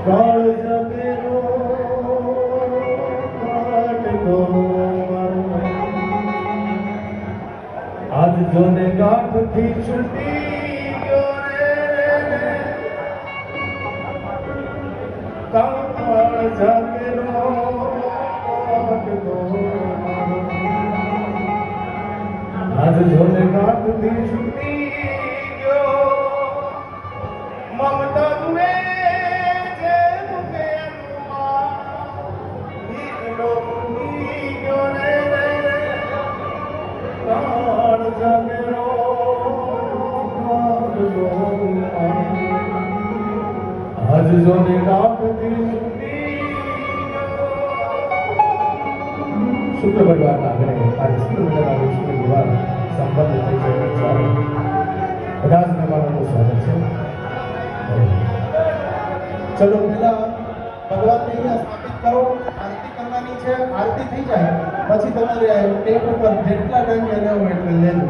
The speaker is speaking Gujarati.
કાળ જગેરો કાટકો મારો આજ જોને ગાંઠથી છૂટી ગયો રે કાળ જગેરો કાટકો મારો આજ જોને ગાંઠથી છૂટી ગયો મમતા તુએ આજ જોને ગાંઠથી છૂટી શુક્ર ભગવાનના આંગણે આજે શુક્ર વિષ્ણુ ભગવાન સંબંધ થઈ છે બધા જ મહેમાનોનું સ્વાગત છે. ચલો પેલા ભગવાનને અહીંયા સ્થાપિત કરો, આરતી કરવાની છે. આરતી થઈ જાય પછી તમારે ટેપ ઉપર જેટલા ટાઈમ લેવો એટલું લેજો.